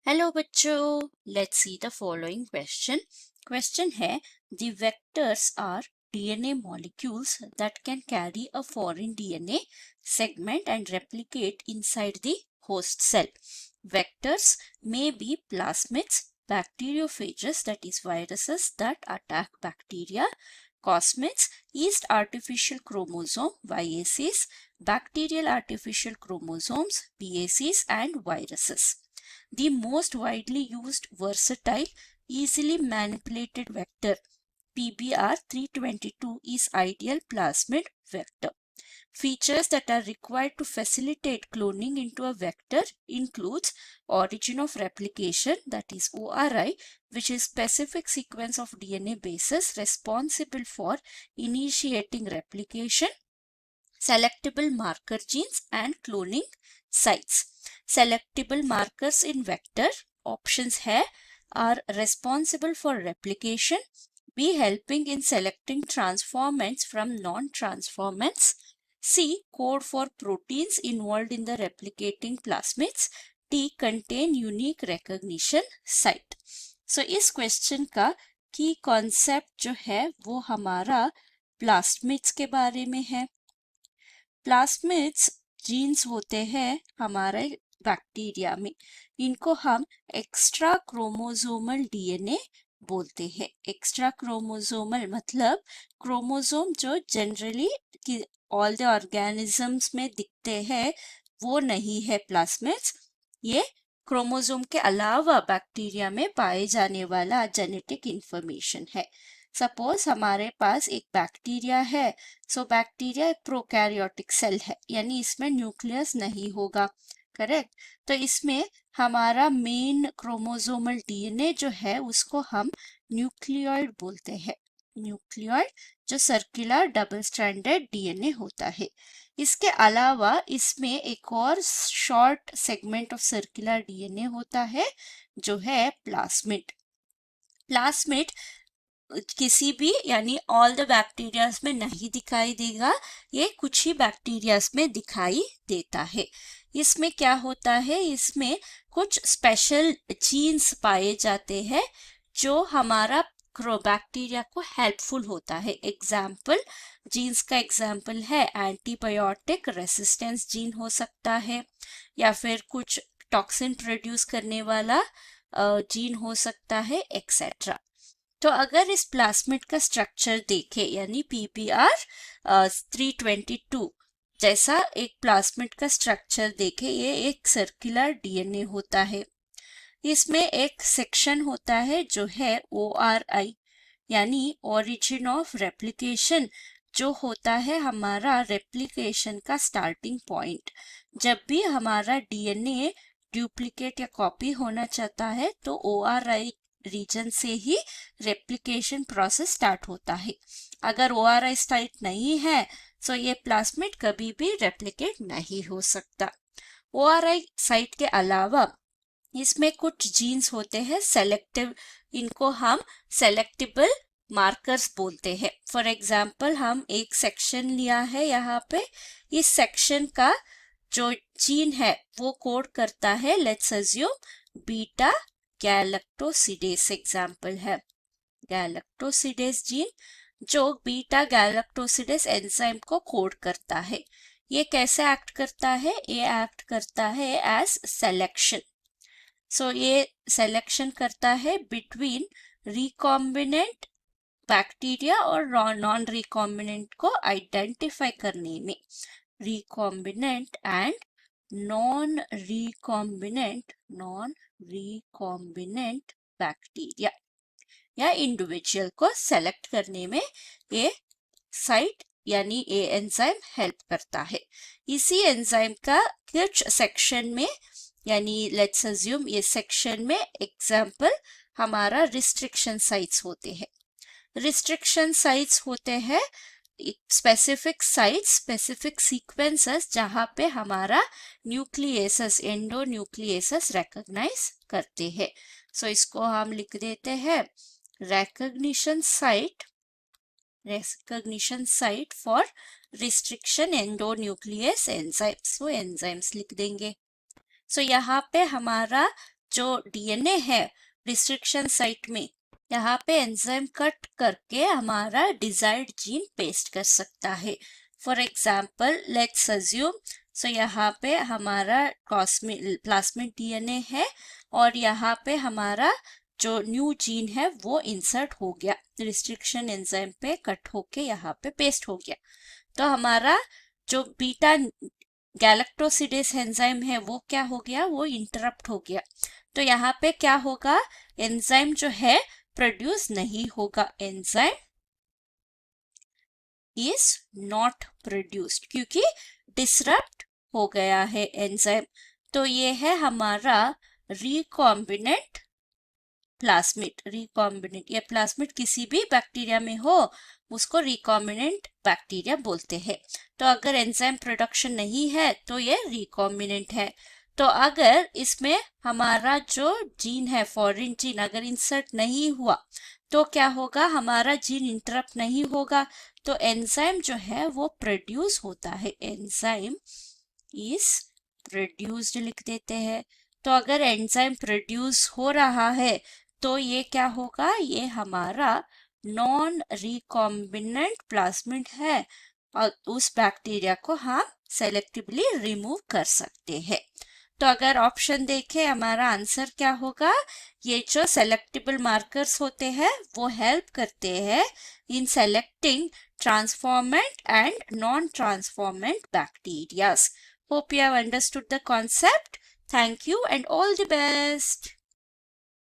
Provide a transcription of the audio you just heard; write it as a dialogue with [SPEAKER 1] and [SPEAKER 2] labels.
[SPEAKER 1] Hello बच्चों, let's see the following question है the vectors are DNA molecules that can carry a foreign DNA segment and replicate inside the host cell. Vectors may be plasmids, bacteriophages, that is viruses that attack bacteria, cosmids, yeast artificial chromosome YACs, bacterial artificial chromosomes BACs, and viruses. The most widely used versatile, easily manipulated vector PBR322 is ideal plasmid vector. Features that are required to facilitate cloning into a vector includes origin of replication, that is ORI, which is specific sequence of DNA bases responsible for initiating replication, selectable marker genes, and cloning sites. Selectable markers in vector options है are responsible for replication, B helping in selecting transformants from non-transformants, C code for proteins involved in the replicating plasmids, D contain unique recognition site. So इस question का की concept जो है वो हमारा प्लास्मिड्स के बारे में है। प्लास्मिड्स जीन्स होते हैं हमारे बैक्टीरिया में, इनको हम एक्स्ट्रा क्रोमोसोमल डीएनए बोलते हैं। एक्स्ट्रा क्रोमोसोमल मतलब क्रोमोसोम जो जनरली ऑल द ऑर्गेनिजम्स में दिखते हैं वो नहीं है प्लास्मिड्स, ये क्रोमोसोम के अलावा बैक्टीरिया में पाए जाने वाला जेनेटिक इंफॉर्मेशन है। सपोज हमारे पास एक बैक्टीरिया है, सो बैक्टीरिया एक प्रोकैरियोटिक सेल है, यानी इसमें न्यूक्लियस नहीं होगा, करेक्ट। तो इसमें हमारा मेन क्रोमोसोमल डीएनए जो है उसको हम न्यूक्लियोइड बोलते हैं। न्यूक्लियोइड जो सर्कुलर डबल स्ट्रैंडेड डीएनए होता है। इसके अलावा इसमें एक और short segment of circular DNA होता है जो है प्लास्मिड। प्लास्मिड किसी भी यानी ऑल द बैक्टीरियाज में नहीं दिखाई देगा, ये कुछ ही बैक्टीरियाज में दिखाई देता है। इसमें क्या होता है, इसमें कुछ स्पेशल जीन्स पाए जाते हैं जो हमारा बैक्टीरिया को हेल्पफुल होता है। एग्जाम्पल जीन्स का एग्जाम्पल है एंटीबायोटिक रेसिस्टेंस जीन हो सकता है, या फिर कुछ टॉक्सिन प्रोड्यूस करने वाला जीन हो सकता है, एक्सेट्रा। तो अगर इस प्लास्मिड का स्ट्रक्चर देखे यानी PBR322 जैसा एक प्लास्मिड का स्ट्रक्चर देखे, ये एक सर्कुलर डीएनए होता है। इसमें एक सेक्शन होता है जो है ORI यानी ओरिजिन ऑफ रेप्लिकेशन, जो होता है हमारा रेप्लिकेशन का स्टार्टिंग पॉइंट। जब भी हमारा डीएनए डुप्लीकेट या कॉपी होना चाहता है तो ORI रीजन से ही रेप्लिकेशन प्रोसेस स्टार्ट होता है। अगर ORI साइट नहीं है तो ये प्लास्मिड कभी भी रेप्लिकेट नहीं हो सकता। ORI साइट के अलावा इसमें कुछ जीन्स होते हैं सेलेक्टिव, इनको हम सेलेक्टेबल मार्कर्स बोलते हैं। फॉर एग्जाम्पल हम एक सेक्शन लिया है यहाँ पे, इस सेक्शन का जो जीन है वो कोड करता है, लेट्स अज्यूम बीटा गैलेक्टोसिडेस एग्जाम्पल है। गैलेक्टोसिडेस जीन जो बीटा गैलेक्टोसिडेस एंजाइम को कोड करता है। ये कैसे एक्ट करता है, ये एक्ट करता है एज सेलेक्शन। सो ये सेलेक्शन करता है बिटवीन रिकॉम्बिनेंट बैक्टीरिया और नॉन रिकॉम्बिनेंट को आइडेंटिफाई करने में। Recombinant and non recombinant bacteria या इंडिविजुअल को सेलेक्ट करने में ये साइट यानी ये एंजाइम हेल्प करता है। इसी एंजाइम का कुछ सेक्शन में यानी लेट्स अज्यूम ये सेक्शन में एग्जाम्पल हमारा रिस्ट्रिक्शन साइट्स होते हैं। रिस्ट्रिक्शन साइट्स होते हैं स्पेसिफिक साइट्स, स्पेसिफिक सीक्वेंसेस जहाँ पे हमारा न्यूक्लियसेस एंडो न्यूक्लियसेस रिकॉग्नाइज करते हैं। सो इसको हम लिख देते हैं recognition site for restriction endonuclease enzymes, वो एंजाइम्स लिख देंगे। सो यहाँ पे हमारा जो डीएनए है रिस्ट्रिक्शन साइट में, यहाँ पे एंजाइम कट करके हमारा डिजायर्ड जीन पेस्ट कर सकता है। फॉर एग्जाम्पल लेट्स अज्यूम, सो यहाँ पे हमारा प्लास्मिड डीएनए है और यहाँ पे हमारा जो न्यू जीन है वो इंसर्ट हो गया, रिस्ट्रिक्शन एंजाइम पे कट होके यहाँ पे पेस्ट हो गया। तो हमारा जो बीटा गैलेक्टोसिडेस एंजाइम है वो क्या हो गया, वो इंटरप्ट हो गया। तो यहाँ पे क्या होगा, एंजाइम जो है प्रोड्यूस नहीं होगा, एंजाइम इज नॉट प्रोड्यूस्ड क्योंकि डिसरप्ट हो गया है एंजाइम। तो ये है हमारा रिकॉम्बिनेंट प्लास्मिड। रिकॉम्बिनेंट, ये प्लास्मिड किसी भी बैक्टीरिया में हो उसको रिकॉम्बिनेंट बैक्टीरिया बोलते हैं। तो अगर एंजाइम प्रोडक्शन नहीं है तो ये रिकॉम्बिनेंट है। तो अगर इसमें हमारा जो जीन है फॉरेन जीन अगर इंसर्ट नहीं हुआ तो क्या होगा, हमारा जीन इंटरप्ट नहीं होगा, तो एंजाइम जो है वो प्रोड्यूस होता है, एंजाइम इज प्रोड्यूस्ड लिख देते हैं। तो अगर एंजाइम प्रोड्यूस हो रहा है तो ये क्या होगा, ये हमारा नॉन रिकॉम्बिनेंट प्लास्मिड है और उस बैक्टीरिया को हम सेलेक्टिवली रिमूव कर सकते हैं। तो अगर ऑप्शन देखें हमारा आंसर क्या होगा, ये जो सेलेक्टेबल मार्कर्स होते हैं वो हेल्प करते हैं इन selecting transformant and non-transformant bacteria. Hope you have understood the concept. Thank you and all the best.